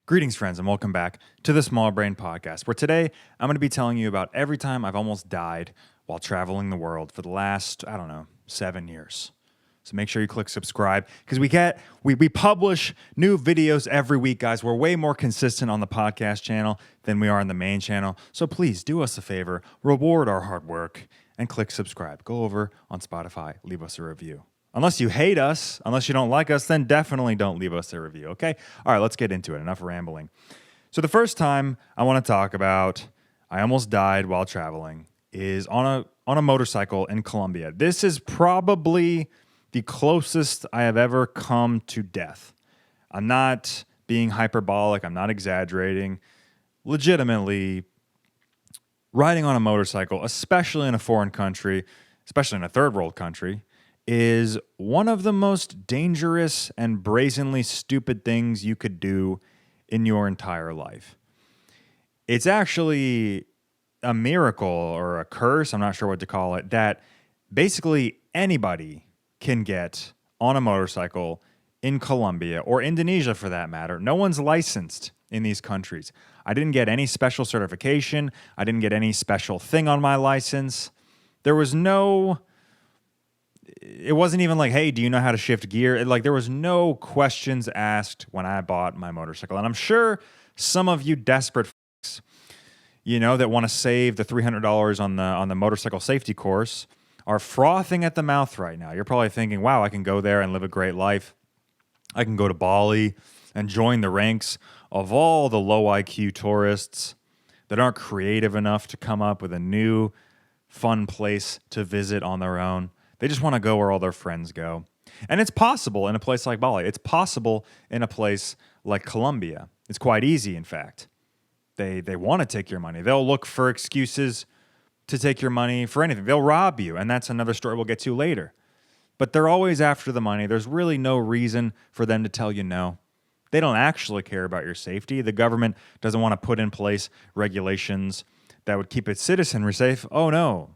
Greetings, friends, and welcome back to the Small Brain Podcast, where today I'm going to be telling you about every time I've almost died while traveling the world for the last, 7 years. So make sure you click subscribe because we publish new videos every week, guys. We're way more consistent on the podcast channel than we are on the main channel. So please do us a favor, reward our hard work, and click subscribe. Go over on Spotify, leave us a review. Unless you hate us, unless you don't like us, then definitely don't leave us a review, okay? All right, let's get into it. Enough rambling. So the first time I want to talk about I almost died while traveling is on a motorcycle in Colombia. This is probably the closest I have ever come to death. I'm not being hyperbolic. I'm not exaggerating. Legitimately, riding on a motorcycle, especially in a foreign country, especially in a third world country, is one of the most dangerous and brazenly stupid things you could do in your entire life. It's actually a miracle or a curse, I'm not sure what to call it, that basically anybody can get on a motorcycle in Colombia or Indonesia for that matter. No one's licensed in these countries. I didn't get any special certification. I didn't get any special thing on my license. It wasn't even like, hey, do you know how to shift gear? There was no questions asked when I bought my motorcycle. And I'm sure some of you desperate folks, that want to save the $300 on the motorcycle safety course are frothing at the mouth right now. You're probably thinking, wow, I can go there and live a great life. I can go to Bali and join the ranks of all the low IQ tourists that aren't creative enough to come up with a new fun place to visit on their own. They just want to go where all their friends go. And it's possible in a place like Bali. It's possible in a place like Colombia. It's quite easy, in fact. They want to take your money. They'll look for excuses to take your money for anything. They'll rob you, and that's another story we'll get to later. But they're always after the money. There's really no reason for them to tell you no. They don't actually care about your safety. The government doesn't want to put in place regulations that would keep its citizenry safe. Oh, no.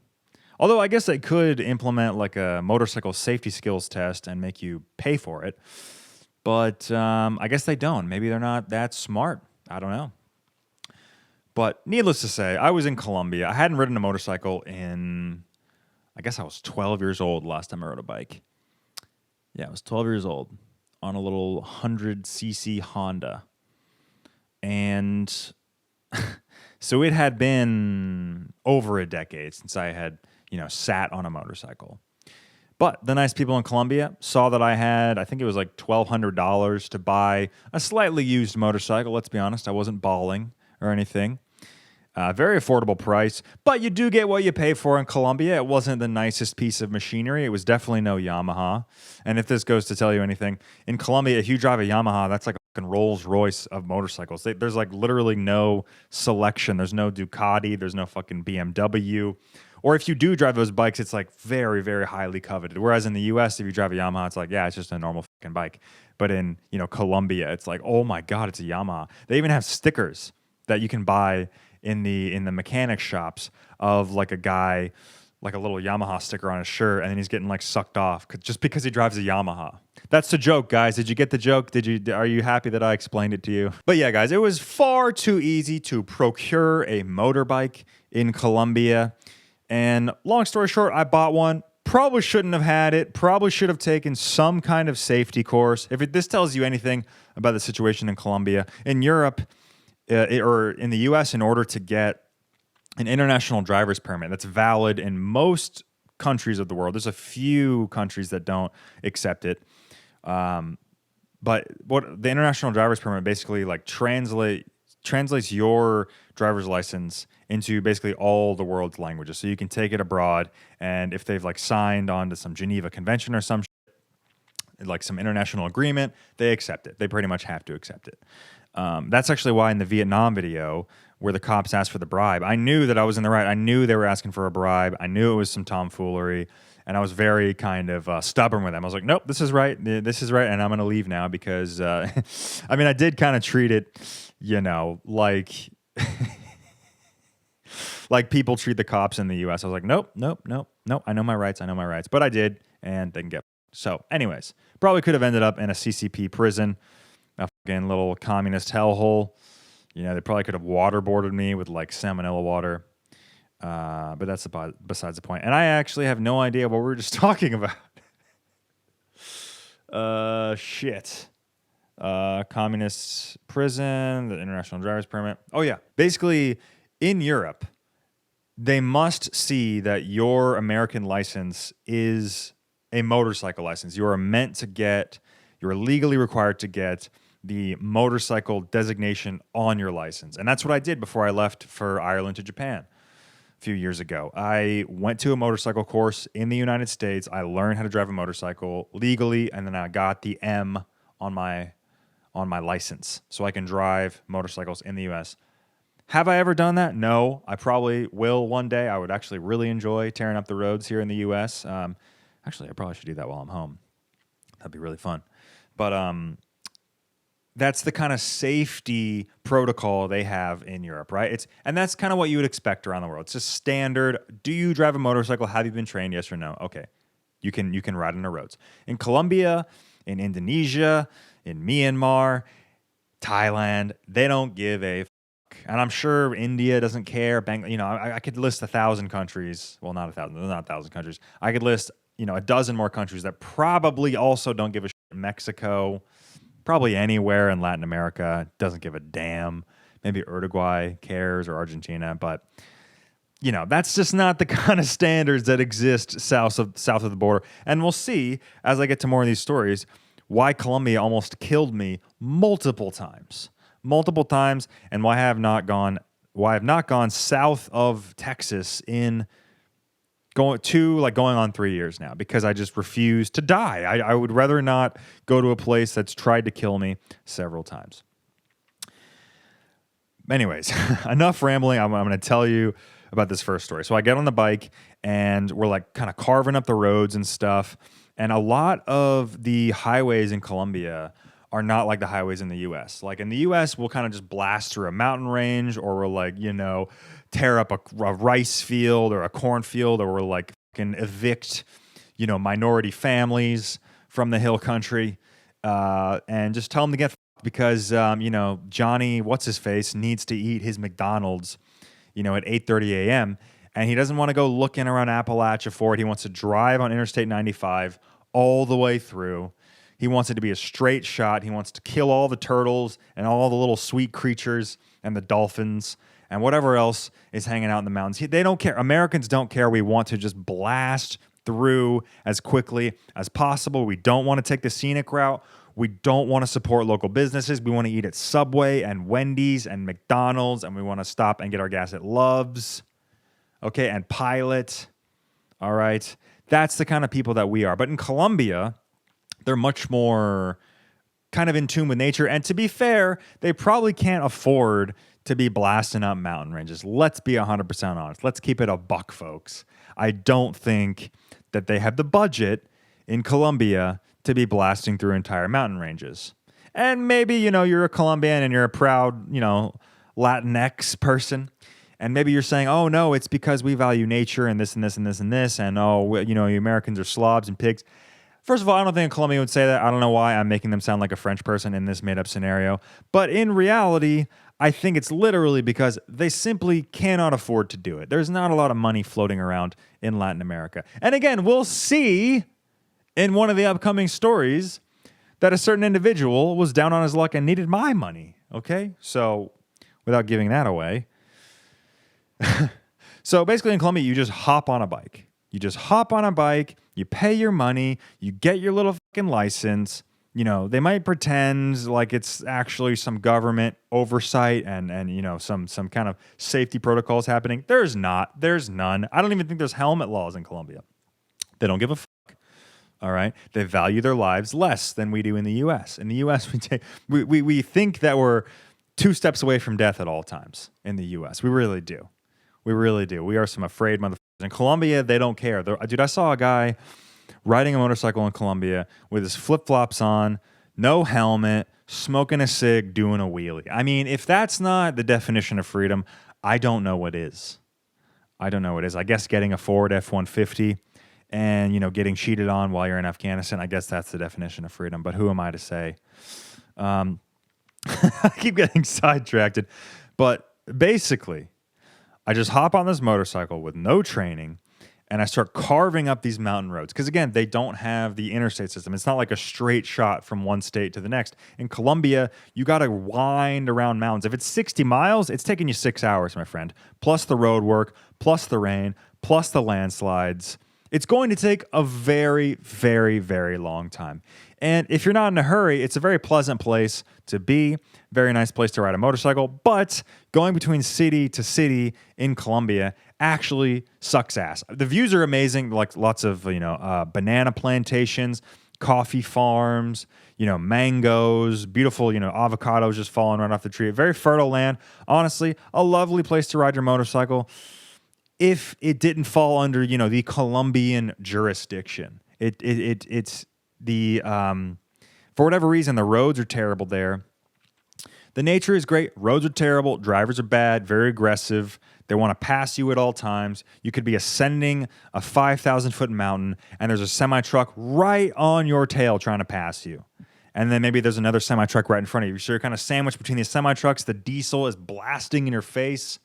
Although I guess they could implement like a motorcycle safety skills test and make you pay for it. But I guess they don't. Maybe they're not that smart. I don't know. But needless to say, I was in Colombia. I hadn't ridden a motorcycle I guess I was 12 years old last time I rode a bike. Yeah, I was 12 years old on a little 100cc Honda. And so it had been over a decade since I had sat on a motorcycle. But the nice people in Colombia saw that I think it was like $1,200 to buy a slightly used motorcycle. Let's be honest, I wasn't balling or anything. Very affordable price, but you do get what you pay for in Colombia. It wasn't the nicest piece of machinery. It was definitely no Yamaha. And if this goes to tell you anything, in Colombia, if you drive a Yamaha, that's like a fucking Rolls Royce of motorcycles. There's like literally no selection. There's no Ducati. There's no fucking BMW. Or if you do drive those bikes, it's like very, very highly coveted. Whereas in the US, if you drive a Yamaha, it's like, yeah, it's just a normal fucking bike. But in, Colombia, it's like, oh my God, it's a Yamaha. They even have stickers that you can buy in the mechanic shops of like a guy, like a little Yamaha sticker on his shirt, and then he's getting like sucked off just because he drives a Yamaha. That's the joke, guys. Did you get the joke? Are you happy that I explained it to you? But yeah, guys, it was far too easy to procure a motorbike in Colombia. And long story short, I bought one. Probably shouldn't have had it. Probably should have taken some kind of safety course. This tells you anything about the situation in Colombia, in Europe, or in the U.S., in order to get an international driver's permit that's valid in most countries of the world. There's a few countries that don't accept it. But what the international driver's permit basically like translates your driver's license into basically all the world's languages. So you can take it abroad, and if they've like signed on to some Geneva Convention or some like some international agreement, they accept it. They pretty much have to accept it. That's actually why in the Vietnam video where the cops asked for the bribe, I knew that I was in the right. I knew they were asking for a bribe. I knew it was some tomfoolery, and I was very kind of stubborn with them. I was like, nope, this is right. This is right, and I'm going to leave now because, I did kind of treat it, like like people treat the cops in the U.S. I was like, nope. I know my rights. But I did, and didn't get. So anyways, probably could have ended up in a CCP prison. a fucking little communist hellhole. They probably could have waterboarded me with like salmonella water. But that's besides the point. And I actually have no idea what we were just talking about. Shit. Communist prison, the international driver's permit. Oh, yeah. Basically, in Europe, they must see that your American license is a motorcycle license. You're legally required to get the motorcycle designation on your license. And that's what I did before I left for Ireland to Japan a few years ago. I went to a motorcycle course in the United States. I learned how to drive a motorcycle legally, and then I got the M on my license so I can drive motorcycles in the US. Have I ever done that? No. I probably will one day. I would actually really enjoy tearing up the roads here in the US. Actually, I probably should do that while I'm home. That'd be really fun. But that's the kind of safety protocol they have in Europe, right? And that's kind of what you would expect around the world. It's just standard. Do you drive a motorcycle? Have you been trained? Yes or no? Okay. You can ride on the roads. In Colombia, in Indonesia, in Myanmar, Thailand, they don't give a fuck. And I'm sure India doesn't care. I could list 1,000 countries. Well, not 1,000. There's not 1,000 countries. I could list, a dozen more countries that probably also don't give a shit. Mexico, probably anywhere in Latin America doesn't give a damn. Maybe Uruguay cares, or Argentina, but that's just not the kind of standards that exist south of the border. And we'll see as I get to more of these stories why Colombia almost killed me multiple times, and why I have not gone south of Texas in going on 3 years now, because I just refuse to die. I would rather not go to a place that's tried to kill me several times. Anyways, enough rambling. I'm going to tell you about this first story. So I get on the bike and we're like kind of carving up the roads and stuff. And a lot of the highways in Colombia are not like the highways in the US. Like in the US, we'll kind of just blast through a mountain range, or we'll like, tear up a rice field or a cornfield, or we'll like fucking evict, minority families from the hill country, and just tell them to get fucked because, Johnny, what's his face, needs to eat his McDonald's, at 8:30 a.m. And he doesn't want to go looking around Appalachia for it. He wants to drive on Interstate 95 all the way through. He wants it to be a straight shot. He wants to kill all the turtles and all the little sweet creatures and the dolphins and whatever else is hanging out in the mountains. They don't care. Americans don't care. We want to just blast through as quickly as possible. We don't want to take the scenic route. We don't want to support local businesses. We want to eat at Subway and Wendy's and McDonald's, and we want to stop and get our gas at Love's, okay, and Pilot. All right, that's the kind of people that we are. But in Colombia, they're much more kind of in tune with nature. And to be fair, they probably can't afford to be blasting up mountain ranges. Let's be 100% honest. Let's keep it a buck, folks. I don't think that they have the budget in Colombia to be blasting through entire mountain ranges. And maybe, you're a Colombian and you're a proud, Latinx person. And maybe you're saying, oh, no, it's because we value nature and this and this and this and this. And, you Americans are slobs and pigs. First of all, I don't think a Colombian would say that. I don't know why I'm making them sound like a French person in this made-up scenario. But in reality, I think it's literally because they simply cannot afford to do it. There's not a lot of money floating around in Latin America. And again, we'll see in one of the upcoming stories that a certain individual was down on his luck and needed my money. Okay? So, without giving that away. So basically in Colombia, you just hop on a bike. You pay your money, you get your little fucking license. They might pretend like it's actually some government oversight and some kind of safety protocols happening. There's none. I don't even think there's helmet laws in Colombia. They don't give a fuck. All right? They value their lives less than we do in the US. In the US, we think that we're 2 steps away from death at all times in the US. We really do. We are some afraid motherfuckers. In Colombia, they don't care. Dude, I saw a guy riding a motorcycle in Colombia with his flip-flops on, no helmet, smoking a cig, doing a wheelie. I mean, if that's not the definition of freedom, I don't know what is. I guess getting a Ford F-150 and, getting cheated on while you're in Afghanistan, I guess that's the definition of freedom. But who am I to say? I keep getting sidetracked, but basically, I just hop on this motorcycle with no training and I start carving up these mountain roads. Because again, they don't have the interstate system. It's not like a straight shot from one state to the next. In Colombia, you got to wind around mountains. If it's 60 miles, it's taking you 6 hours, my friend, plus the road work, plus the rain, plus the landslides. It's going to take a very, very, very long time. And if you're not in a hurry, it's a very pleasant place to be, very nice place to ride a motorcycle. But going between city to city in Colombia actually sucks ass. The views are amazing, like lots of banana plantations, coffee farms, mangoes, beautiful avocados just falling right off the tree. Very fertile land. Honestly, a lovely place to ride your motorcycle. If it didn't fall under, the Colombian jurisdiction, it's the for whatever reason the roads are terrible there. The nature is great. Roads are terrible. Drivers are bad. Very aggressive. They want to pass you at all times. You could be ascending a 5,000-foot mountain, and there's a semi-truck right on your tail trying to pass you. And then maybe there's another semi-truck right in front of you. So you're kind of sandwiched between these semi-trucks. The diesel is blasting in your face.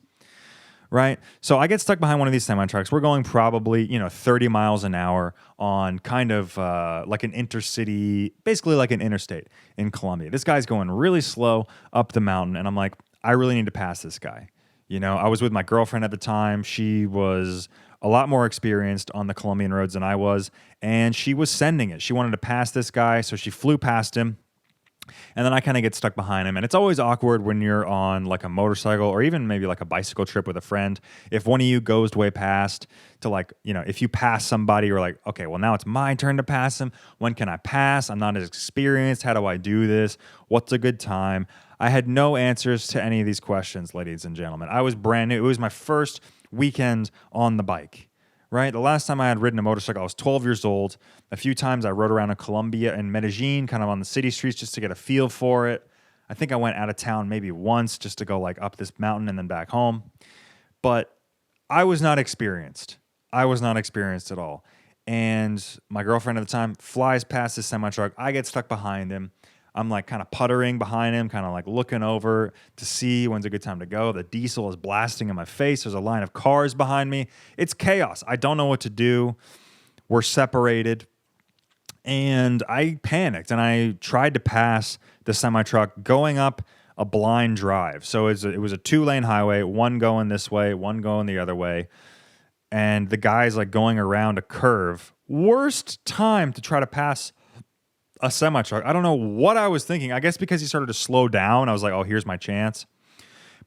Right? So I get stuck behind one of these semi-trucks. We're going probably, 30 miles an hour on kind of like an intercity, basically like an interstate in Colombia. This guy's going really slow up the mountain, and I'm like, I really need to pass this guy. I was with my girlfriend at the time. She was a lot more experienced on the Colombian roads than I was, and she was sending it. She wanted to pass this guy, so she flew past him. And then I kind of get stuck behind him. And it's always awkward when you're on like a motorcycle or even maybe like a bicycle trip with a friend. If one of you goes way past to if you pass somebody, you're like, okay, well now it's my turn to pass him. When can I pass? I'm not as experienced. How do I do this? What's a good time? I had no answers to any of these questions, ladies and gentlemen. I was brand new. It was my first weekend on the bike. Right? The last time I had ridden a motorcycle, I was 12 years old. A few times I rode around in Colombia and Medellin, kind of on the city streets just to get a feel for it. I think I went out of town maybe once just to go up this mountain and then back home. But I was not experienced. I was not experienced at all. And my girlfriend at the time flies past this semi-truck. I get stuck behind him. I'm kind of puttering behind him, kind of looking over to see when's a good time to go. The diesel is blasting in my face. There's a line of cars behind me. It's chaos. I don't know what to do. We're separated. And I panicked and I tried to pass the semi-truck going up a blind drive. So it was a 2-lane highway, one going this way, one going the other way. And the guy's going around a curve. Worst time to try to pass a semi-truck. I don't know what I was thinking. I guess because he started to slow down, I was like, oh, here's my chance.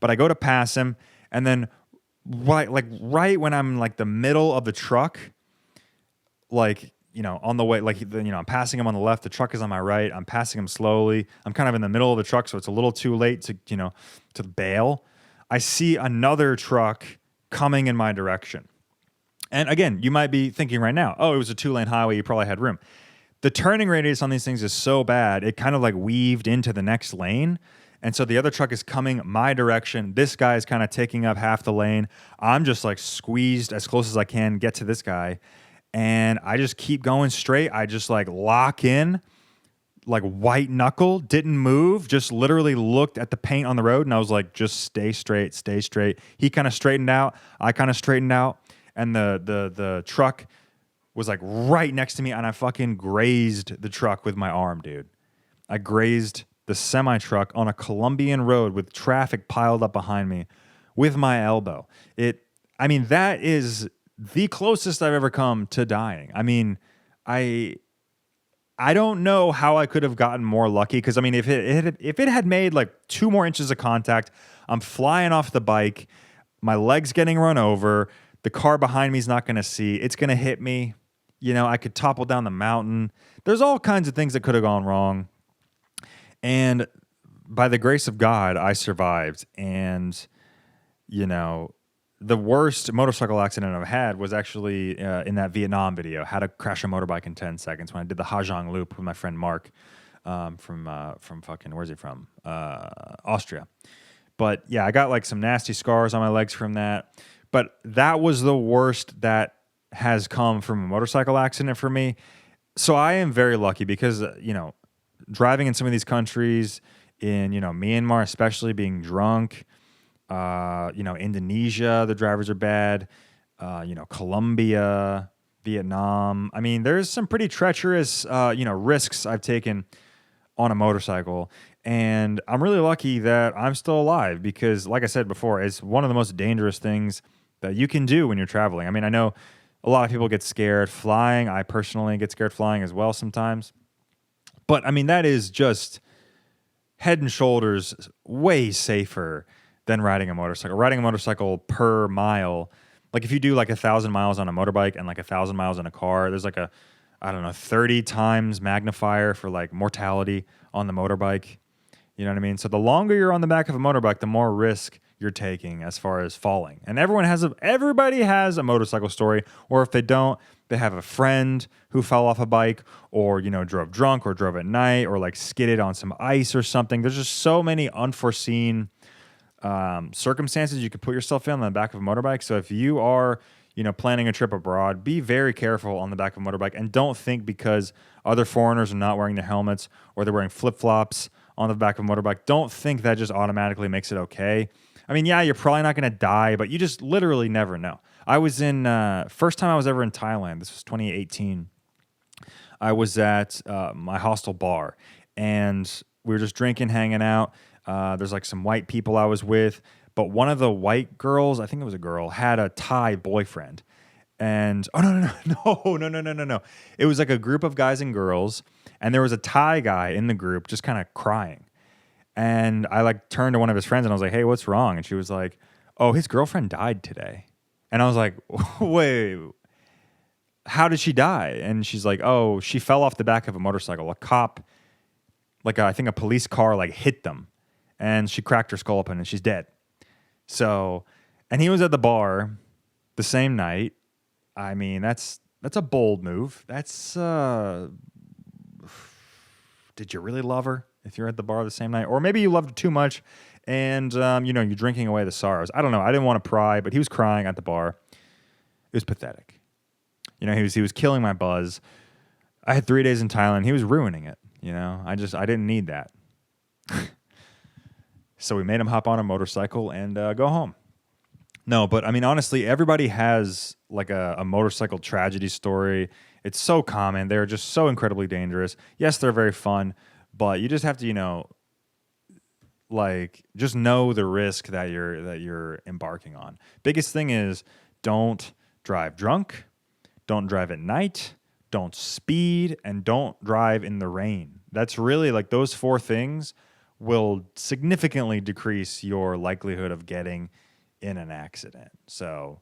But I go to pass him, and then right when I'm the middle of the truck, on the way, I'm passing him on the left, the truck is on my right, I'm passing him slowly. I'm kind of in the middle of the truck, so it's a little too late to bail. I see another truck coming in my direction. And again, you might be thinking right now, oh, it was a 2-lane highway, you probably had room. The turning radius on these things is so bad, it kind of weaved into the next lane. And so the other truck is coming my direction. This guy is kind of taking up half the lane. I'm just squeezed as close as I can, get to this guy. And I just keep going straight. I just lock in, white knuckle, didn't move, just literally looked at the paint on the road. And I was like, just stay straight, stay straight. He kind of straightened out. I kind of straightened out. And the truck was right next to me, and I fucking grazed the truck with my arm, dude. I grazed the semi-truck on a Colombian road with traffic piled up behind me with my elbow. That is the closest I've ever come to dying. I don't know how I could have gotten more lucky, because if it had made 2 more inches of contact, I'm flying off the bike, my leg's getting run over, the car behind me is not going to see, it's going to hit me. I could topple down the mountain. There's all kinds of things that could have gone wrong. And by the grace of God, I survived. And, the worst motorcycle accident I've had was actually in that Vietnam video, how to crash a motorbike in 10 seconds, when I did the Hajong Loop with my friend Mark from fucking, where's he from? Austria. But yeah, I got some nasty scars on my legs from that. But that was the worst that has come from a motorcycle accident for me. So I am very lucky because, driving in some of these countries, in Myanmar especially, being drunk. Indonesia, the drivers are bad. Colombia, Vietnam. I mean, there's some pretty treacherous, risks I've taken on a motorcycle. And I'm really lucky that I'm still alive because, like I said before, it's one of the most dangerous things that you can do when you're traveling. I mean, I know a lot of people get scared flying. I personally get scared flying as well sometimes. But, I mean, that is just head and shoulders way safer than riding a motorcycle. Riding a motorcycle per mile, like if you do like 1,000 miles on a motorbike and like 1,000 miles in a car, there's like 30 times magnifier for like mortality on the motorbike. You know what I mean? So the longer you're on the back of a motorbike, the more risk you're taking as far as falling. And everybody has a motorcycle story, or if they don't, they have a friend who fell off a bike, or drove drunk, or drove at night, or like skidded on some ice or something. There's just so many unforeseen circumstances you could put yourself in on the back of a motorbike. So if you are planning a trip abroad, be very careful on the back of a motorbike, and don't think because other foreigners are not wearing their helmets or they're wearing flip-flops on the back of a motorbike, don't think that just automatically makes it okay. I mean, yeah, you're probably not going to die, but you just literally never know. I was first time I was ever in Thailand, this was 2018. I was at my hostel bar, and we were just drinking, hanging out. There's like some white people I was with, but one of the white girls, I think it was a girl, had a Thai boyfriend. And no. It was like a group of guys and girls, and there was a Thai guy in the group just kind of crying. And I like turned to one of his friends and I was like, "Hey, what's wrong?" And she was like, "Oh, his girlfriend died today." And I was like, "Wait, how did she die?" And she's like, "Oh, she fell off the back of a motorcycle. A cop, I think a police car like hit them, and she cracked her skull open and she's dead." So, and he was at the bar the same night. I mean, that's a bold move. That's did you really love her if you're at the bar the same night? Or maybe you loved her too much and you're drinking away the sorrows. I don't know. I didn't want to pry, but he was crying at the bar. It was pathetic. He was killing my buzz. I had 3 days in Thailand. He was ruining it. I didn't need that. So we made him hop on a motorcycle and go home. No, but I mean, honestly, everybody has like a motorcycle tragedy story. It's so common. They're just so incredibly dangerous. Yes, they're very fun, but you just have to, just know the risk that you're embarking on. Biggest thing is don't drive drunk, don't drive at night, don't speed, and don't drive in the rain. That's really like those 4 things will significantly decrease your likelihood of getting in an accident. So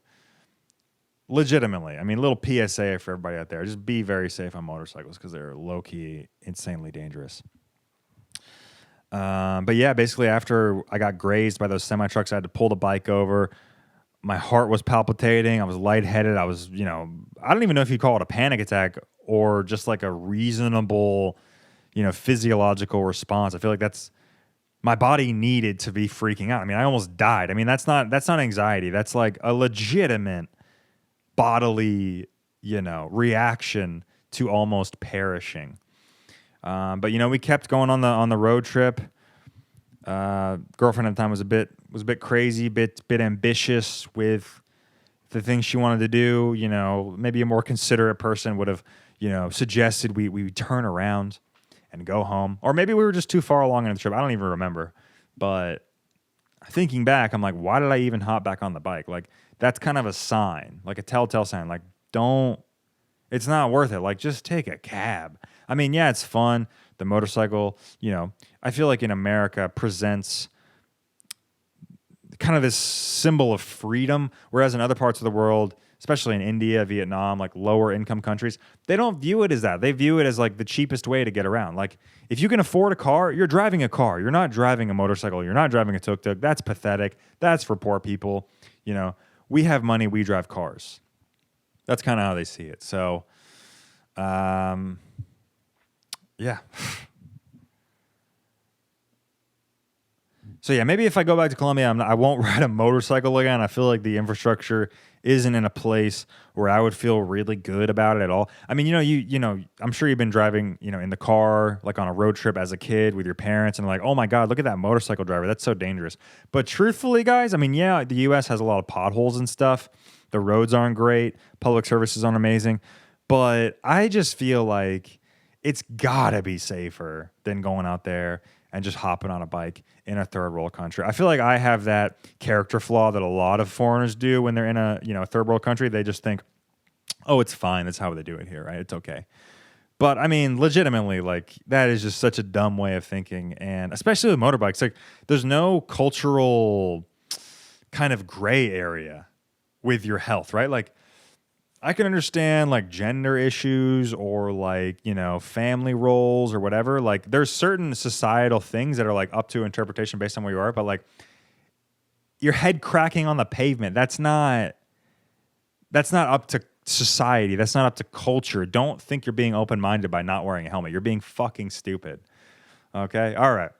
legitimately, I mean, little PSA for everybody out there, just be very safe on motorcycles because they're low-key insanely dangerous. But yeah, basically after I got grazed by those semi-trucks, I had to pull the bike over. My heart was palpitating. I was lightheaded. I was, I don't even know if you'd call it a panic attack or just like a reasonable, physiological response. I feel like my body needed to be freaking out. I mean, I almost died. I mean, that's not anxiety. That's like a legitimate bodily, reaction to almost perishing. But we kept going on the road trip. Girlfriend at the time was a bit crazy, bit ambitious with the things she wanted to do. Maybe a more considerate person would have, suggested we turn around and go home. Or maybe we were just too far along in the trip. I don't even remember. But thinking back, I'm like, why did I even hop back on the bike? Like, that's kind of a sign, like a telltale sign. Like, it's not worth it. Like, just take a cab. I mean, yeah, it's fun. The motorcycle, I feel like in America presents kind of this symbol of freedom, whereas in other parts of the world, especially in India, Vietnam, like lower income countries, they don't view it as that. They view it as like the cheapest way to get around. Like if you can afford a car, you're driving a car. You're not driving a motorcycle. You're not driving a tuk-tuk. That's pathetic. That's for poor people. We have money. We drive cars. That's kind of how they see it. So, yeah. So yeah, maybe if I go back to Colombia, I won't ride a motorcycle again. I feel like the infrastructure isn't in a place where I would feel really good about it at all. I mean, I'm sure you've been driving, in the car, like on a road trip as a kid with your parents, and like, oh my God, look at that motorcycle driver. That's so dangerous. But truthfully, guys, I mean, yeah, the U.S. has a lot of potholes and stuff. The roads aren't great. Public services aren't amazing. But I just feel like it's gotta be safer than going out there and just hopping on a bike in a third world country. I feel like I have that character flaw that a lot of foreigners do when they're in a third world country. They just think, oh, it's fine. That's how they do it here, right? It's okay. But I mean, legitimately, like that is just such a dumb way of thinking. And especially with motorbikes, like there's no cultural kind of gray area with your health, right? Like I can understand like gender issues or like, family roles or whatever. Like there's certain societal things that are like up to interpretation based on where you are, but like your head cracking on the pavement, that's not up to society. That's not up to culture. Don't think you're being open-minded by not wearing a helmet. You're being fucking stupid. Okay? All right.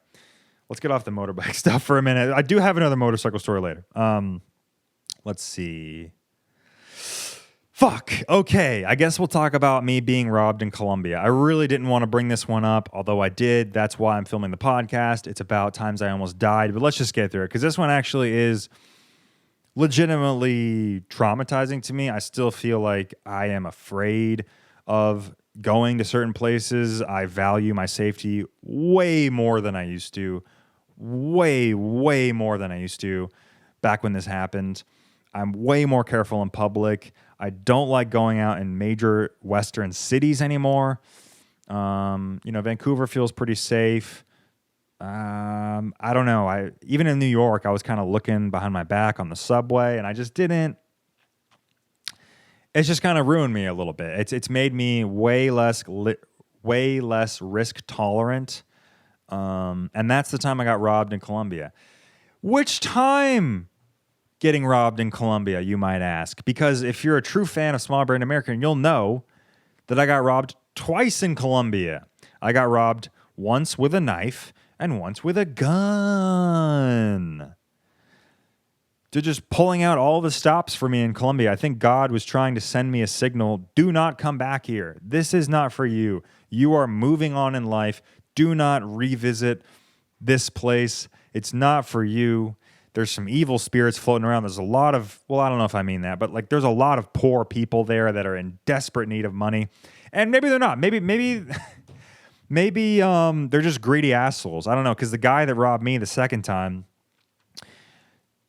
Let's get off the motorbike stuff for a minute. I do have another motorcycle story later. Let's see. Fuck. Okay. I guess we'll talk about me being robbed in Colombia. I really didn't want to bring this one up, although I did. That's why I'm filming the podcast. It's about times I almost died, but let's just get through it because this one actually is legitimately traumatizing to me. I still feel like I am afraid of going to certain places. I value my safety way more than I used to. Way, way more than I used to back when this happened. I'm way more careful in public. I don't like going out in major Western cities anymore. Vancouver feels pretty safe. I don't know. Even in New York, I was kind of looking behind my back on the subway, and I just didn't. It's just kind of ruined me a little bit. It's made me way less risk tolerant. And that's the time I got robbed in Colombia. Which time getting robbed in Colombia, you might ask? Because if you're a true fan of Small Brain American, you'll know that I got robbed twice in Colombia. I got robbed once with a knife and once with a gun. To just pulling out all the stops for me in Colombia. I think God was trying to send me a signal. Do not come back here. This is not for you. You are moving on in life. Do not revisit this place. It's not for you. There's some evil spirits floating around. There's a lot of, well, I don't know if I mean that, but like there's a lot of poor people there that are in desperate need of money. And maybe they're not. Maybe they're just greedy assholes. I don't know, because the guy that robbed me the second time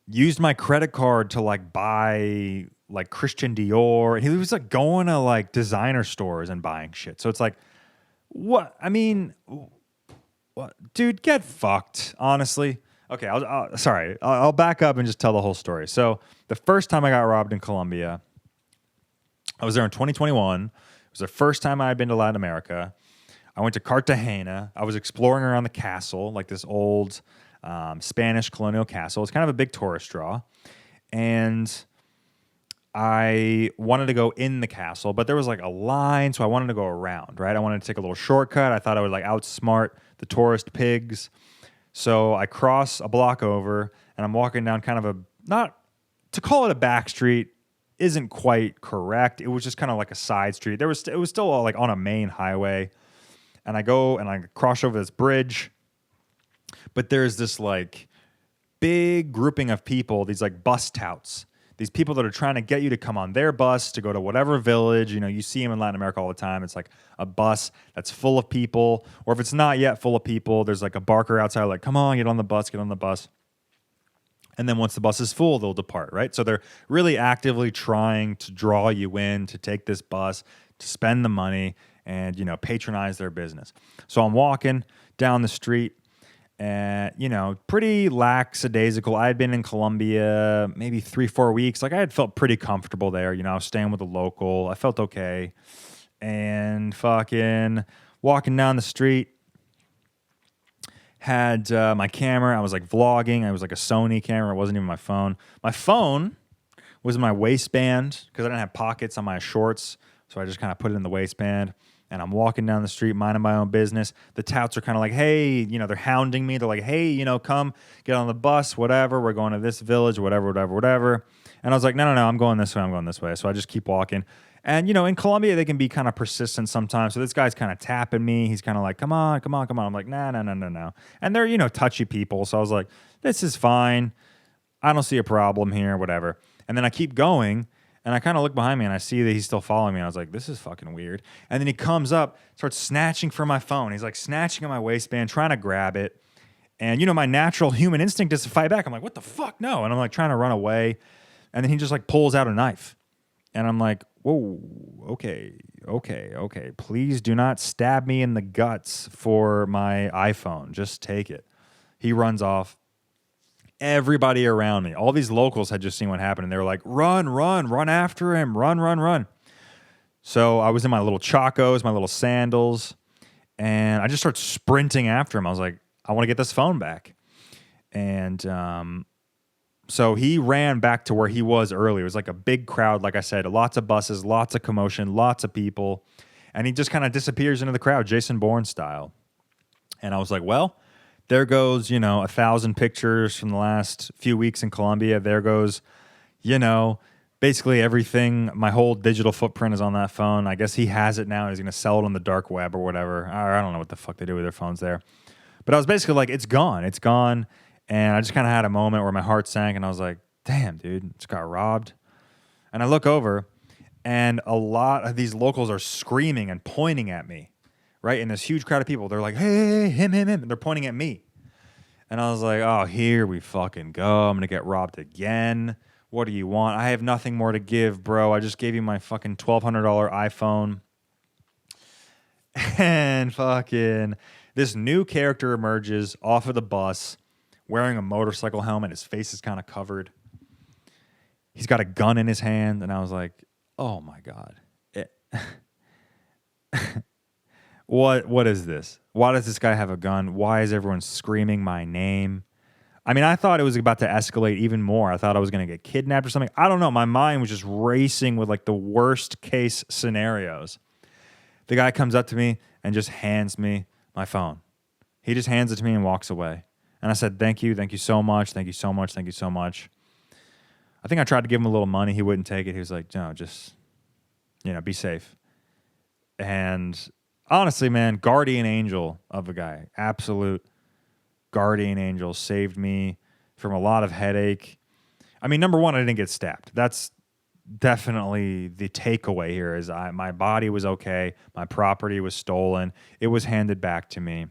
used my credit card to like buy like Christian Dior. He was like going to like designer stores and buying shit. So it's like, what? I mean, what? Dude, get fucked, honestly. Okay, I'll back up and just tell the whole story. So the first time I got robbed in Colombia, I was there in 2021. It was the first time I had been to Latin America. I went to Cartagena. I was exploring around the castle, like this old Spanish colonial castle. It's kind of a big tourist draw. And I wanted to go in the castle, but there was like a line, so I wanted to go around, right? I wanted to take a little shortcut. I thought I would like outsmart the tourist pigs. So I cross a block over, and I'm walking down kind of a, not to call it a back street isn't quite correct. It was just kind of like a side street. It was still like on a main highway. And I go and I cross over this bridge, but there's this like big grouping of people, these like bus touts, these people that are trying to get you to come on their bus to go to whatever village. You see them in Latin America all the time. It's like a bus that's full of people, or if it's not yet full of people, there's like a barker outside like, come on, get on the bus. And then once the bus is full, they'll depart, right? So they're really actively trying to draw you in to take this bus, to spend the money, and, patronize their business. So I'm walking down the street and, pretty lackadaisical. I had been in Colombia maybe 3-4 weeks. Like I had felt pretty comfortable there. I was staying with a local. I felt okay. And fucking walking down the street, had my camera. I was like vlogging. I was like a Sony camera. It wasn't even my phone. My phone was in my waistband because I didn't have pockets on my shorts. So I just kind of put it in the waistband. and I'm walking down the street minding my own business. The touts are kind of like, hey, they're hounding me. They're like, hey, come get on the bus, whatever. We're going to this village, whatever. And I was like, no, I'm going this way. So I just keep walking. And, in Colombia, they can be kind of persistent sometimes. So this guy's kind of tapping me. He's kind of like, come on. I'm like, nah, no. And they're, touchy people. So I was like, this is fine. I don't see a problem here, whatever. And then I keep going. And I kind of look behind me and I see that he's still following me. And I was like, this is fucking weird. And then he comes up, starts snatching for my phone. He's like snatching at my waistband, trying to grab it. And, my natural human instinct is to fight back. I'm like, what the fuck? No. And I'm like trying to run away. And then he just like pulls out a knife. And I'm like, whoa, okay. Please do not stab me in the guts for my iPhone. Just take it. He runs off. Everybody around me, all these locals had just seen what happened, and they were like, run after him, run. So I was in my little chacos, my little sandals, and I just started sprinting after him. I was like, I want to get this phone back. And so he ran back to where he was earlier. It was like a big crowd, like I said, lots of buses, lots of commotion, lots of people, and he just kind of disappears into the crowd, Jason Bourne style. And I was like, well, there goes, 1,000 pictures from the last few weeks in Colombia. There goes, basically everything. My whole digital footprint is on that phone. I guess he has it now and he's going to sell it on the dark web or whatever. I don't know what the fuck they do with their phones there. But I was basically like, it's gone. And I just kind of had a moment where my heart sank and I was like, damn, dude, it's got robbed. And I look over and a lot of these locals are screaming and pointing at me. Right? In this huge crowd of people, they're like, hey, him. And they're pointing at me. And I was like, oh, here we fucking go. I'm going to get robbed again. What do you want? I have nothing more to give, bro. I just gave you my fucking $1,200 iPhone. And fucking this new character emerges off of the bus wearing a motorcycle helmet. His face is kind of covered. He's got a gun in his hand. And I was like, oh, my God. What is this? Why does this guy have a gun? Why is everyone screaming my name? I mean, I thought it was about to escalate even more. I thought I was going to get kidnapped or something. I don't know. My mind was just racing with like the worst case scenarios. The guy comes up to me and just hands me my phone. He just hands it to me and walks away. And I said, thank you so much. I think I tried to give him a little money. He wouldn't take it. He was like, no, just, be safe. And honestly, man, guardian angel of a guy. Absolute guardian angel. Saved me from a lot of headache. I mean, number one, I didn't get stabbed. That's definitely the takeaway here is my body was okay. My property was stolen. It was handed back to me.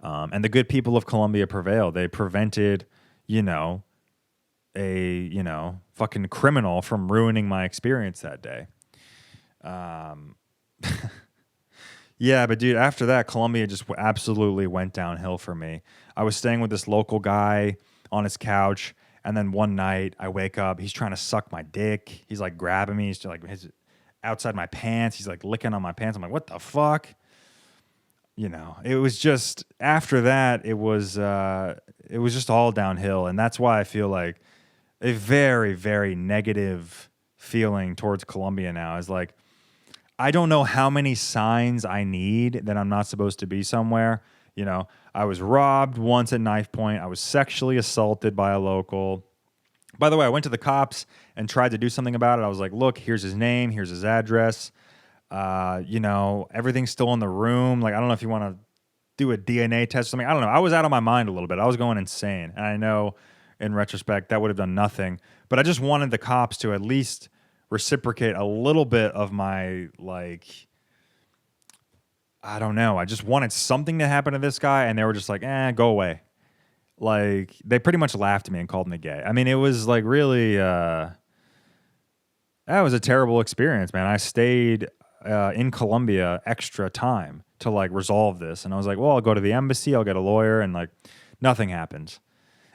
And the good people of Colombia prevailed. They prevented, a fucking criminal from ruining my experience that day. Yeah, but dude, after that, Colombia just absolutely went downhill for me. I was staying with this local guy on his couch, and then one night I wake up, he's trying to suck my dick. He's like grabbing me, he's like outside my pants, he's like licking on my pants. I'm like, what the fuck? It was just after that, it was just all downhill, and that's why I feel like a very, very negative feeling towards Colombia now is like, I don't know how many signs I need that I'm not supposed to be somewhere. I was robbed once at knife point. I was sexually assaulted by a local. By the way, I went to the cops and tried to do something about it. I was like, look, here's his name. Here's his address. Everything's still in the room. Like, I don't know if you want to do a DNA test or something. I don't know. I was out of my mind a little bit. I was going insane. And I know in retrospect that would have done nothing. But I just wanted the cops to at least reciprocate a little bit of my, I don't know. I just wanted something to happen to this guy, and they were just like, go away. Like, they pretty much laughed at me and called me gay. I mean, it was like really, that was a terrible experience, man. I stayed in Colombia extra time to resolve this. And I was like, well, I'll go to the embassy, I'll get a lawyer, and nothing happens.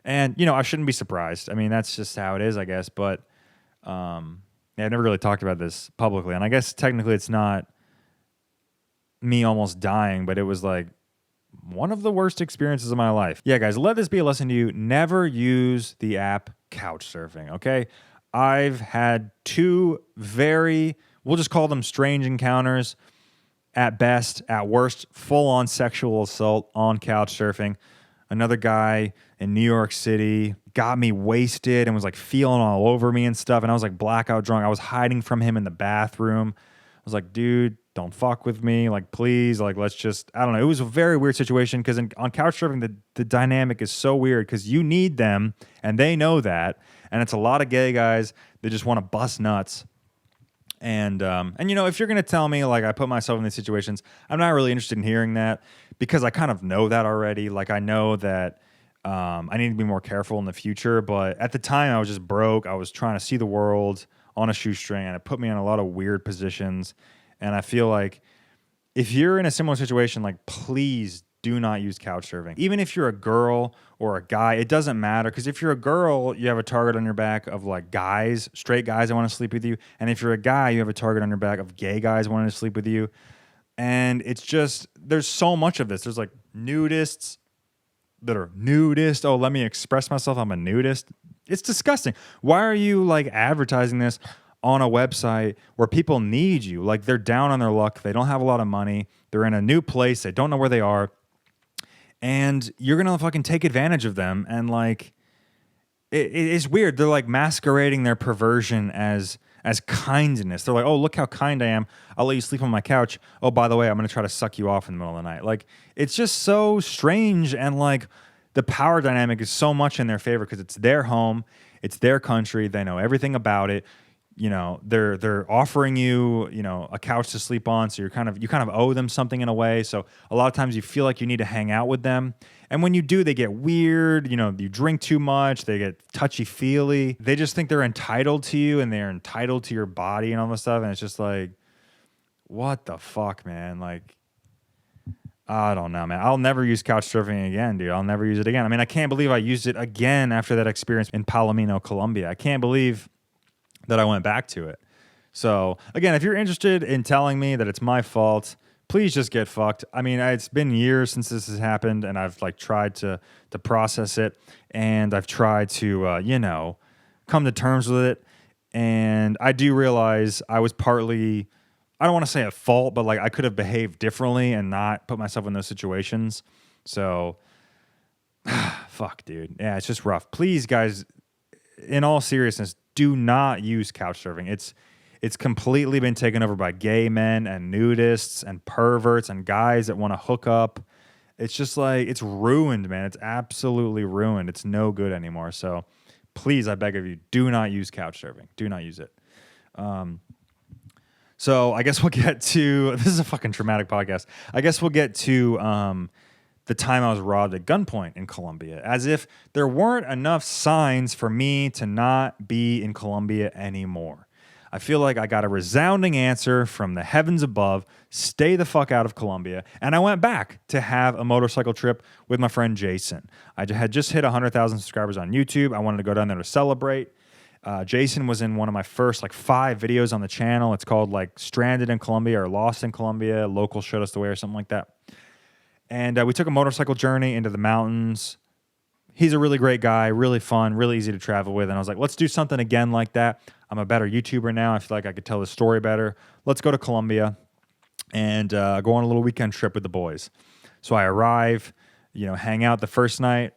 And, I shouldn't be surprised. I mean, that's just how it is, I guess. But, I've never really talked about this publicly, and I guess technically it's not me almost dying, but it was one of the worst experiences of my life. Yeah, guys, let this be a lesson to you. Never use the app Couchsurfing, okay? I've had two we'll just call them strange encounters. at best, at worst, full-on sexual assault on couch surfing. Another guy in New York City got me wasted and was like feeling all over me and stuff. And I was like blackout drunk. I was hiding from him in the bathroom. I was like, dude, don't fuck with me. Like, please, like, let's just, I don't know. It was a very weird situation because on couch surfing, the dynamic is so weird because you need them and they know that. And it's a lot of gay guys that just want to bust nuts. And you know, if you're gonna tell me like I put myself in these situations, I'm not really interested in hearing that because I kind of know that already. Like I know that I need to be more careful in the future. But at the time, I was just broke. I was trying to see the world on a shoestring, and it put me in a lot of weird positions. And I feel like if you're in a similar situation, like please do not use couch surfing. Even if you're a girl or a guy, it doesn't matter. Because if you're a girl, you have a target on your back of like guys, straight guys that want to sleep with you. And if you're a guy, you have a target on your back of gay guys wanting to sleep with you. And it's just, there's so much of this. There's like nudists that are nudist. Oh, let me express myself. I'm a nudist. It's disgusting. Why are you like advertising this on a website where people need you? Like they're down on their luck. They don't have a lot of money. They're in a new place. They don't know where they are. And you're going to fucking take advantage of them. And like, it's weird. They're like masquerading their perversion as kindness. They're like, oh, look how kind I am. I'll let you sleep on my couch. Oh, by the way, I'm going to try to suck you off in the middle of the night. Like, it's just so strange. And like, the power dynamic is so much in their favor because it's their home. It's their country. They know everything about it. You know, they're offering you, you know, a couch to sleep on. So you kind of owe them something in a way. So a lot of times you feel like you need to hang out with them. And when you do, they get weird. You know, you drink too much. They get touchy-feely. They just think they're entitled to you and they're entitled to your body and all this stuff. And it's just like, what the fuck, man? Like, I don't know, man. I'll never use couch surfing again, dude. I'll never use it again. I mean, I can't believe I used it again after that experience in Palomino, Colombia. I can't believe that I went back to it. So again, if you're interested in telling me that it's my fault, please just get fucked. I mean, it's been years since this has happened, and I've like tried to process it, and I've tried to you know, come to terms with it. And I do realize I was partly, I don't want to say at fault, but like I could have behaved differently and not put myself in those situations. So fuck, dude. Yeah, it's just rough. Please, guys, in all seriousness, do not use couch surfing. It's completely been taken over by gay men and nudists and perverts and guys that want to hook up. It's just like, it's ruined, man. It's absolutely ruined. It's no good anymore. So please, I beg of you, do not use couch surfing. Do not use it. So I guess we'll get to, this is a fucking traumatic podcast. I guess we'll get to the time I was robbed at gunpoint in Colombia, as if there weren't enough signs for me to not be in Colombia anymore. I feel like I got a resounding answer from the heavens above, stay the fuck out of Colombia, and I went back to have a motorcycle trip with my friend Jason. I had just hit 100,000 subscribers on YouTube. I wanted to go down there to celebrate. Jason was in one of my first like 5 videos on the channel. It's called like Stranded in Colombia or Lost in Colombia, Local Showed Us the Way or something like that. And we took a motorcycle journey into the mountains. He's a really great guy, really fun, really easy to travel with. And I was like, let's do something again like that. I'm a better YouTuber now. I feel like I could tell the story better. Let's go to Colombia and go on a little weekend trip with the boys. So I arrive, you know, hang out the first night.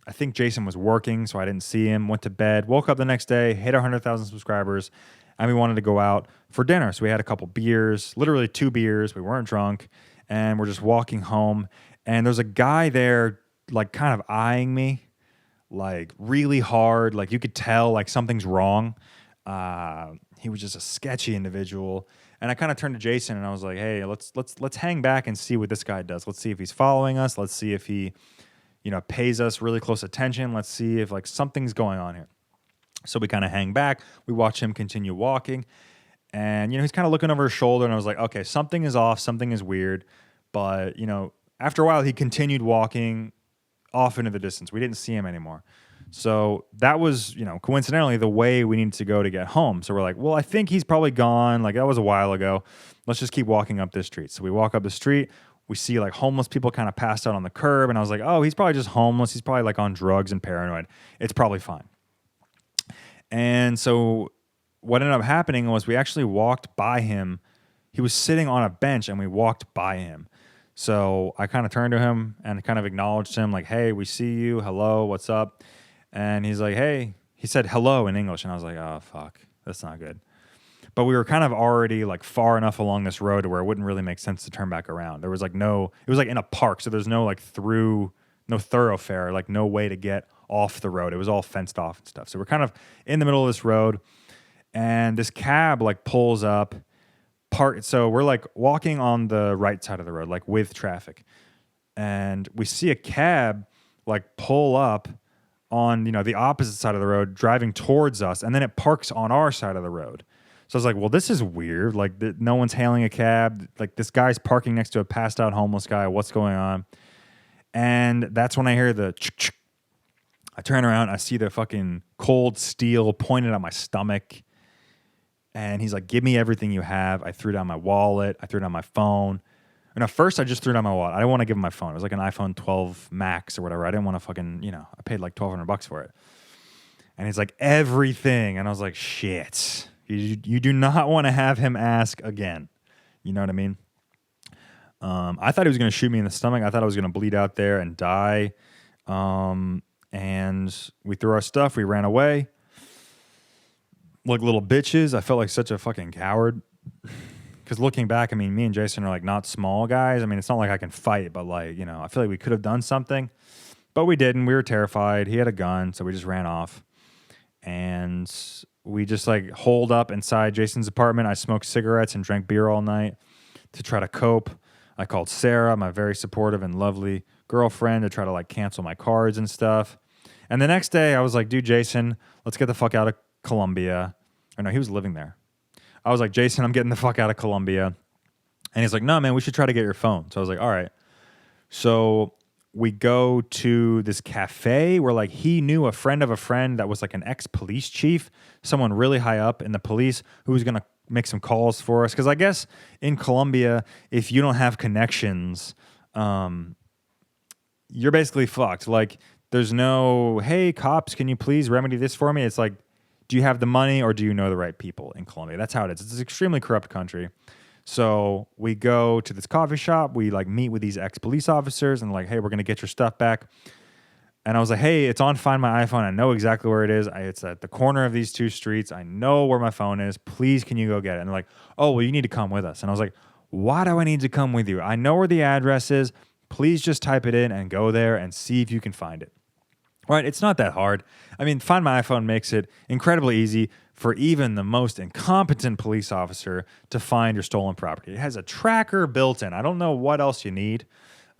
I think Jason was working, so I didn't see him. Went to bed, woke up the next day, hit 100,000 subscribers, and we wanted to go out for dinner. So we had a couple beers, literally 2 beers. We weren't drunk, and we're just walking home. And there's a guy there, like, kind of eyeing me, like, really hard. Like, you could tell, like, something's wrong. He was just a sketchy individual. And I kind of turned to Jason, and I was like, hey, let's hang back and see what this guy does. Let's see if he's following us. Let's see if he, you know, pays us really close attention. Let's see if, like, something's going on here. So we kind of hang back. We watch him continue walking. And, you know, he's kind of looking over his shoulder, and I was like, okay, something is off. Something is weird. But, you know, after a while, he continued walking off into the distance. We didn't see him anymore. So that was, you know, coincidentally the way we needed to go to get home. So we're like, well, I think he's probably gone. Like, that was a while ago. Let's just keep walking up this street. So we walk up the street. We see, like, homeless people kind of passed out on the curb. And I was like, oh, he's probably just homeless. He's probably, like, on drugs and paranoid. It's probably fine. And so what ended up happening was we actually walked by him. He was sitting on a bench and we walked by him. So I kind of turned to him and kind of acknowledged him like, hey, we see you. Hello, what's up? And he's like, hey, he said hello in English. And I was like, oh, fuck, that's not good. But we were kind of already like far enough along this road to where it wouldn't really make sense to turn back around. There was like it was like in a park. So there's no like no thoroughfare, like no way to get off the road. It was all fenced off and stuff. So we're kind of in the middle of this road and this cab like pulls up. So we're like walking on the right side of the road, like with traffic. And we see a cab like pull up on, the opposite side of the road, driving towards us. And then it parks on our side of the road. So I was like, well, this is weird. Like no one's hailing a cab. Like this guy's parking next to a passed out homeless guy. What's going on? And that's when I hear the ch-ch. I turn around. I see the fucking cold steel pointed at my stomach. And he's like, give me everything you have. I threw down my wallet. I threw down my phone. And at first, I just threw down my wallet. I didn't want to give him my phone. It was like an iPhone 12 Max or whatever. I didn't want to fucking, I paid like $1,200 for it. And he's like, everything. And I was like, shit. You do not want to have him ask again. You know what I mean? I thought he was going to shoot me in the stomach. I thought I was going to bleed out there and die. And we threw our stuff. We ran away. Like little bitches. I felt like such a fucking coward. Because looking back, I mean, me and Jason are like not small guys. I mean, it's not like I can fight, but like, I feel like we could have done something. But we didn't. We were terrified. He had a gun, so we just ran off. And we just like holed up inside Jason's apartment. I smoked cigarettes and drank beer all night to try to cope. I called Sarah, my very supportive and lovely girlfriend, to try to like cancel my cards and stuff. And the next day I was like, dude, Jason, let's get the fuck out of Colombia. Or no, he was living there. I was like, Jason, I'm getting the fuck out of Colombia. And he's like, no, man, we should try to get your phone. So I was like, all right. So we go to this cafe where like he knew a friend of a friend that was like an ex-police chief, someone really high up in the police who was going to make some calls for us. Because I guess in Colombia, if you don't have connections, you're basically fucked. Like there's no, hey, cops, can you please remedy this for me? It's like, do you have the money or do you know the right people in Colombia? That's how it is. It's an extremely corrupt country. So we go to this coffee shop. We like meet with these ex-police officers and like, hey, we're going to get your stuff back. And I was like, hey, it's on Find My iPhone. I know exactly where it is. It's at the corner of these two streets. I know where my phone is. Please, can you go get it? And they're like, oh, well, you need to come with us. And I was like, why do I need to come with you? I know where the address is. Please just type it in and go there and see if you can find it. Right? It's not that hard. I mean, Find My iPhone makes it incredibly easy for even the most incompetent police officer to find your stolen property. It has a tracker built in. I don't know what else you need.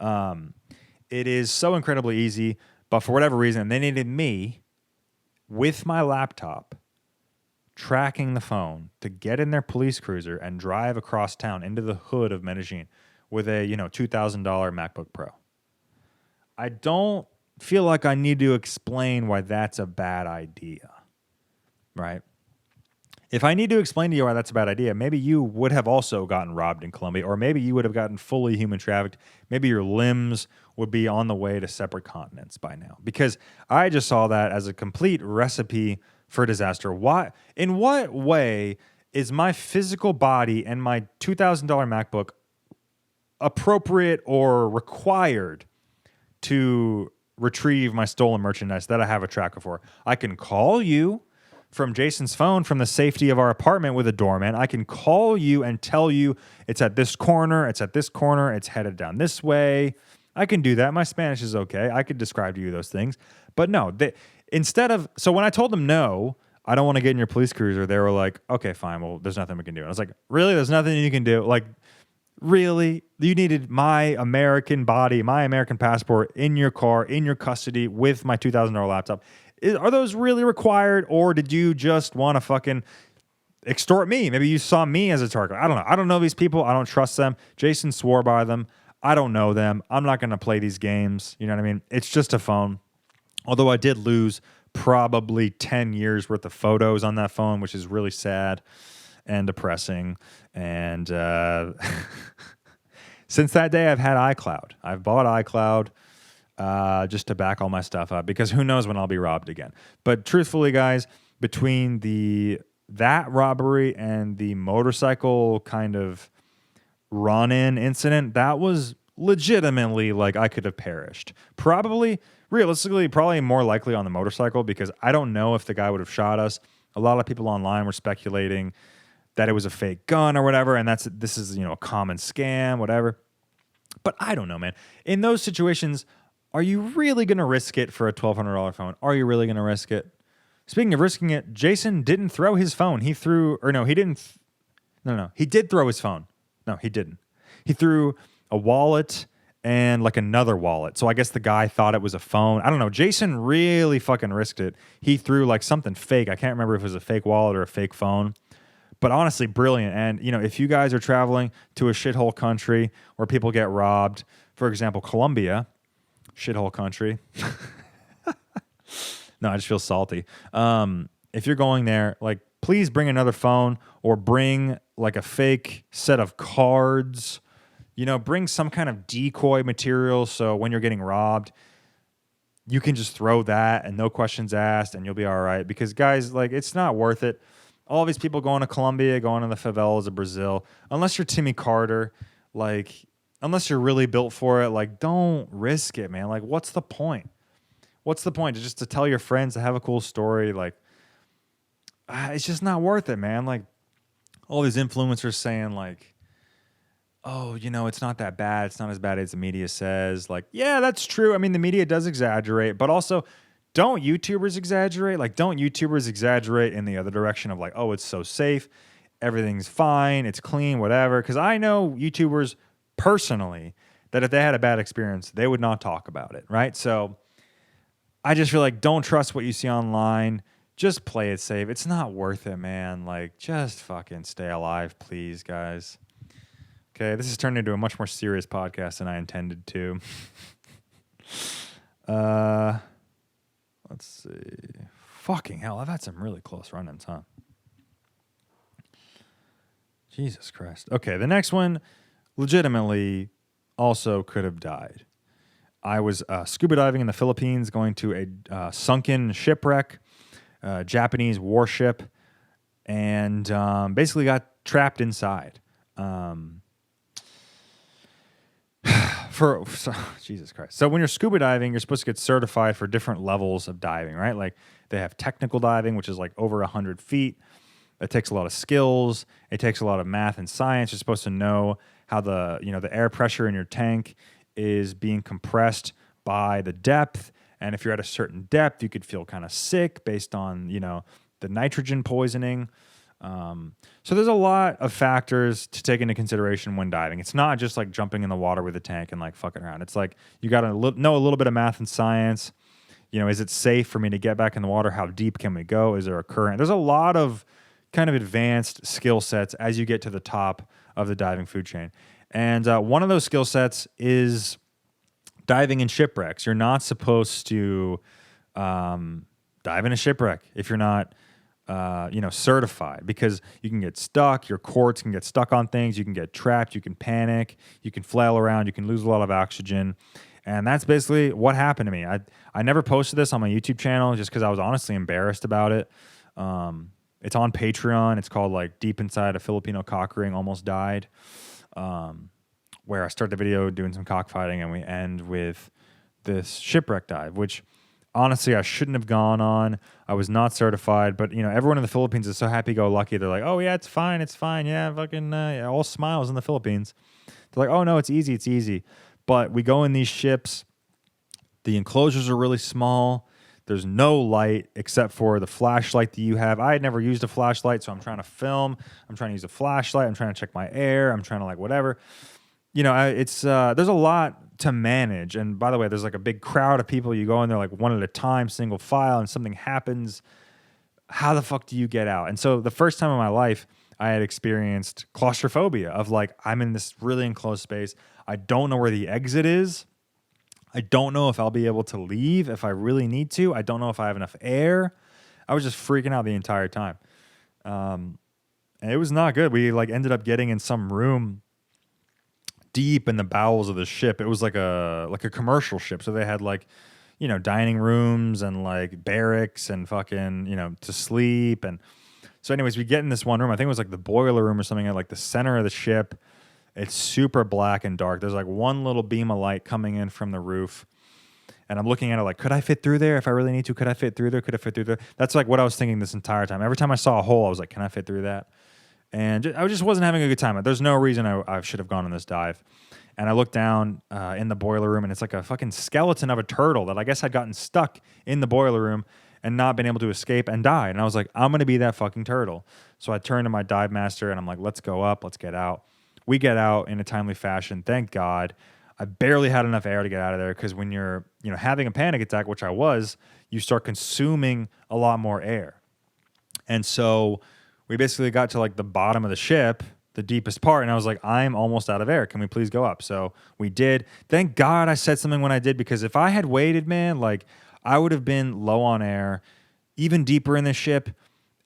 It is so incredibly easy, but for whatever reason, they needed me with my laptop tracking the phone to get in their police cruiser and drive across town into the hood of Medellin with a, $2,000 MacBook Pro. I don't feel like I need to explain why that's a bad idea, right? If I need to explain to you why that's a bad idea, maybe you would have also gotten robbed in Colombia, or maybe you would have gotten fully human trafficked. Maybe your limbs would be on the way to separate continents by now, because I just saw that as a complete recipe for disaster. Why? In what way is my physical body and my $2,000 MacBook appropriate or required to retrieve my stolen merchandise that I have a tracker for? I can call you from Jason's phone from the safety of our apartment with a doorman. I can call you and tell you it's at this corner, it's at this corner, it's headed down this way. I can do that. My Spanish is okay. I could describe to you those things. But no, so when I told them no, I don't want to get in your police cruiser, they were like, okay, fine, well, there's nothing we can do. And I was like, really? There's nothing you can do? Like, really? You needed my American body, my American passport in your car, in your custody with my $2,000 laptop. Are those really required, or did you just want to fucking extort me? Maybe you saw me as a target. I don't know. I don't know these people. I don't trust them. Jason swore by them. I don't know them. I'm not going to play these games. You know what I mean? It's just a phone. Although I did lose probably 10 years worth of photos on that phone, which is really sad and depressing. And since that day, I've had iCloud. I've bought iCloud just to back all my stuff up, because who knows when I'll be robbed again. But truthfully, guys, between that robbery and the motorcycle kind of run-in incident, that was legitimately like I could have perished. Probably, realistically, probably more likely on the motorcycle because I don't know if the guy would have shot us. A lot of people online were speculating that it was a fake gun or whatever, and this is a common scam, whatever. But I don't know, man. In those situations, are you really going to risk it for a $1,200 phone? Are you really going to risk it? Speaking of risking it, Jason didn't throw his phone. He threw, or no, he didn't. No, he did throw his phone. No, he didn't. He threw a wallet and like another wallet. So I guess the guy thought it was a phone. I don't know. Jason really fucking risked it. He threw like something fake. I can't remember if it was a fake wallet or a fake phone. But honestly, brilliant. And, if you guys are traveling to a shithole country where people get robbed, for example, Colombia, shithole country. No, I just feel salty. If you're going there, like, please bring another phone or bring like a fake set of cards. Bring some kind of decoy material so when you're getting robbed, you can just throw that and no questions asked and you'll be all right. Because, guys, like, it's not worth it. All these people going to Colombia, going to the favelas of Brazil, unless you're Timmy Carter, like, unless you're really built for it, like, don't risk it, man. Like, what's the point? What's the point? Just to tell your friends, to have a cool story, like, it's just not worth it, man. Like, all these influencers saying, like, oh, it's not that bad. It's not as bad as the media says. Like, yeah, that's true. I mean, the media does exaggerate, but also, don't YouTubers exaggerate? Like, don't YouTubers exaggerate in the other direction of like, oh, it's so safe, everything's fine, it's clean, whatever? Because I know YouTubers personally that if they had a bad experience, they would not talk about it, right? So I just feel like don't trust what you see online. Just play it safe. It's not worth it, man. Like, just fucking stay alive, please, guys. Okay, this has turned into a much more serious podcast than I intended to. Let's see. Fucking hell, I've had some really close run-ins, huh? Jesus Christ. Okay, the next one legitimately also could have died. I was scuba diving in the Philippines, going to a sunken shipwreck, Japanese warship, and basically got trapped inside. Jesus Christ. So when you're scuba diving, you're supposed to get certified for different levels of diving, right? Like they have technical diving, which is like over 100 feet. It takes a lot of skills. It takes a lot of math and science. You're supposed to know how the air pressure in your tank is being compressed by the depth. And if you're at a certain depth, you could feel kind of sick based on, the nitrogen poisoning. So there's a lot of factors to take into consideration when diving. It's not just like jumping in the water with a tank and like fucking around. It's like you got to know a little bit of math and science. Is it safe for me to get back in the water? How deep can we go? Is there a current? There's a lot of kind of advanced skill sets as you get to the top of the diving food chain. And one of those skill sets is diving in shipwrecks. You're not supposed to dive in a shipwreck if you're not certified, because you can get stuck, your cords can get stuck on things, you can get trapped, you can panic, you can flail around, you can lose a lot of oxygen. And that's basically what happened to me. I never posted this on my YouTube channel just because I was honestly embarrassed about it. It's on Patreon. It's called like Deep Inside a Filipino Cock Ring Almost Died, where I start the video doing some cockfighting and we end with this shipwreck dive, which honestly, I shouldn't have gone on. I was not certified, but everyone in the Philippines is so happy-go-lucky. They're like, "Oh yeah, it's fine, yeah, fucking yeah, all smiles in the Philippines." They're like, "Oh no, it's easy." But we go in these ships. The enclosures are really small. There's no light except for the flashlight that you have. I had never used a flashlight, so I'm trying to film. I'm trying to use a flashlight. I'm trying to check my air. I'm trying to like whatever. It's there's a lot to manage. And by the way, there's like a big crowd of people. You go in there like one at a time, single file, and something happens. How the fuck do you get out? And so the first time in my life, I had experienced claustrophobia of like, I'm in this really enclosed space. I don't know where the exit is. I don't know if I'll be able to leave if I really need to. I don't know if I have enough air. I was just freaking out the entire time. And it was not good. We like ended up getting in some room deep in the bowels of the ship. It was like a commercial ship. So they had like, dining rooms and like barracks and fucking, to sleep. And so anyways, we get in this one room. I think it was like the boiler room or something at like the center of the ship. It's super black and dark. There's like one little beam of light coming in from the roof. And I'm looking at it like, could I fit through there if I really need to? Could I fit through there? Could I fit through there? That's like what I was thinking this entire time. Every time I saw a hole, I was like, can I fit through that? And I just wasn't having a good time. There's no reason I should have gone on this dive. And I looked down in the boiler room, and it's like a fucking skeleton of a turtle that I guess had gotten stuck in the boiler room and not been able to escape and died. And I was like, I'm going to be that fucking turtle. So I turned to my dive master, and I'm like, let's go up. Let's get out. We get out in a timely fashion. Thank God. I barely had enough air to get out of there because when you're, having a panic attack, which I was, you start consuming a lot more air. And so we basically got to like the bottom of the ship, the deepest part, and I was like, I'm almost out of air. Can we please go up? So we did. Thank God I said something when I did, because if I had waited, man, like I would have been low on air, even deeper in the ship.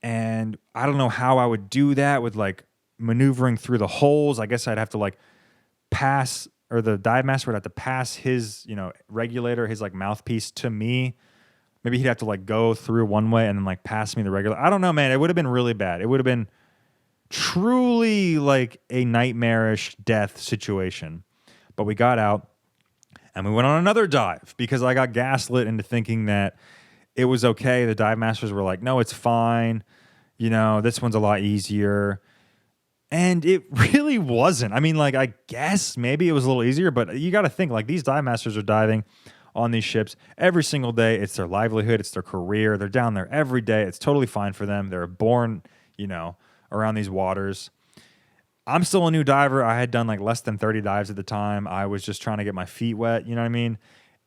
And I don't know how I would do that with like maneuvering through the holes. I guess I'd have to like pass, or the dive master would have to pass his, regulator, his like mouthpiece to me. Maybe he'd have to like go through one way and then like pass me the regulator. I don't know, man. It would have been really bad. It would have been truly like a nightmarish death situation. But we got out and we went on another dive because I got gaslit into thinking that it was okay. The dive masters were like, no, it's fine. This one's a lot easier. And it really wasn't. I mean, like, I guess maybe it was a little easier, but you got to think, like, these dive masters are diving on these ships every single day. It's their livelihood. It's their career. They're down there every day. It's totally fine for them. They're born, around these waters. I'm still a new diver. I had done, like, less than 30 dives at the time. I was just trying to get my feet wet, you know what I mean?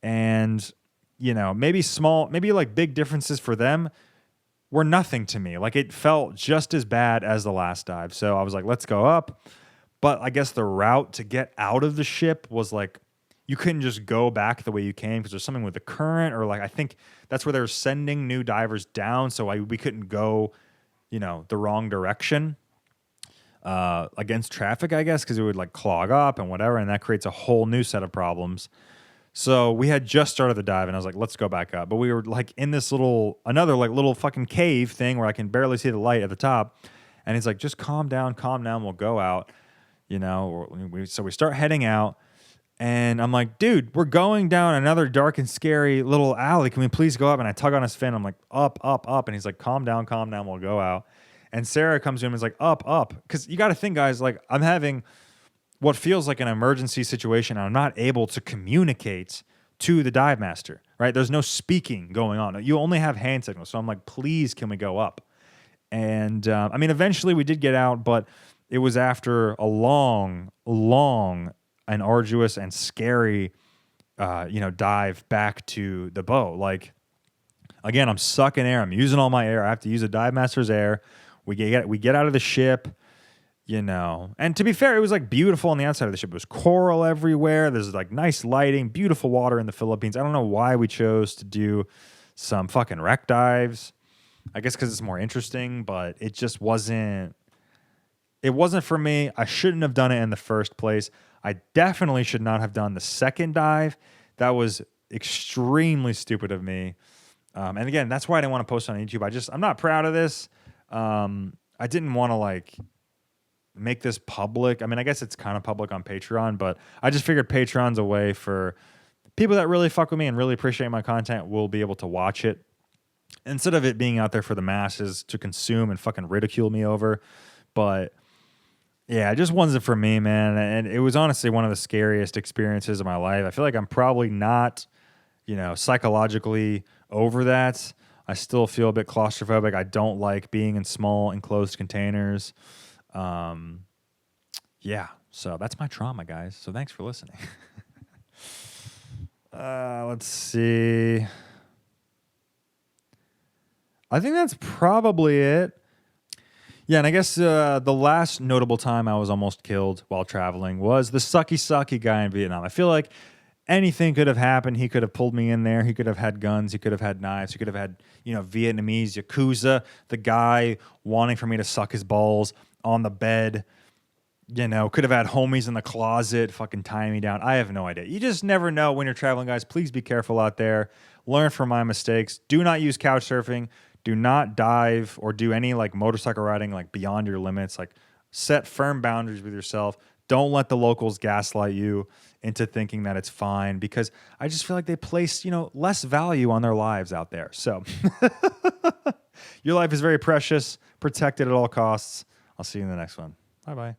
And, maybe, like, big differences for them were nothing to me. Like, it felt just as bad as the last dive. So I was like, let's go up. But I guess the route to get out of the ship was like, you couldn't just go back the way you came because there's something with the current, or like, I think that's where they were sending new divers down. So we couldn't go, the wrong direction against traffic, I guess, because it would like clog up and whatever. And that creates a whole new set of problems. So we had just started the dive, and I was like, let's go back up. But we were like in this another little fucking cave thing where I can barely see the light at the top. And he's like, just calm down, we'll go out. So we start heading out, and I'm like, dude, we're going down another dark and scary little alley. Can we please go up? And I tug on his fin. I'm like, up. And he's like, calm down, we'll go out. And Sarah comes to him and is like, up. Because you got to think, guys, like I'm having what feels like an emergency situation. I'm not able to communicate to the dive master, right? There's no speaking going on. You only have hand signals. So I'm like, please, can we go up? And eventually we did get out, but it was after a long and arduous and scary, dive back to the boat. Like, again, I'm sucking air. I'm using all my air. I have to use a dive master's air. We get out of the ship. And to be fair, it was like beautiful on the outside of the ship. It was coral everywhere. There's like nice lighting, beautiful water in the Philippines. I don't know why we chose to do some fucking wreck dives. I guess because it's more interesting, but it just wasn't. It wasn't for me. I shouldn't have done it in the first place. I definitely should not have done the second dive. That was extremely stupid of me. And again, that's why I didn't want to post on YouTube. I'm not proud of this. I didn't want to like make this public. I mean, I guess it's kind of public on Patreon, but I just figured Patreon's a way for people that really fuck with me and really appreciate my content will be able to watch it instead of it being out there for the masses to consume and fucking ridicule me over. But yeah, it just wasn't for me, man. And it was honestly one of the scariest experiences of my life. I feel like I'm probably not, psychologically over that. I still feel a bit claustrophobic. I don't like being in small enclosed containers. Yeah, so that's my trauma, guys. So thanks for listening. Let's see. I think that's probably it. Yeah, and I guess the last notable time I was almost killed while traveling was the sucky guy in Vietnam. I feel like anything could have happened. He could have pulled me in there. He could have had guns. He could have had knives. He could have had, Vietnamese Yakuza, the guy wanting for me to suck his balls on the bed. Could have had homies in the closet fucking tying me down. I have no idea. You just never know when you're traveling, guys. Please be careful out there. Learn from my mistakes. Do not use couch surfing. Do not dive or do any like motorcycle riding like beyond your limits. Like set firm boundaries with yourself. Don't Don't let the locals gaslight you into thinking that it's fine, because I just feel like they place, less value on their lives out there. So your life is very precious. Protect it at all costs. I'll see you in the next one. Bye-bye.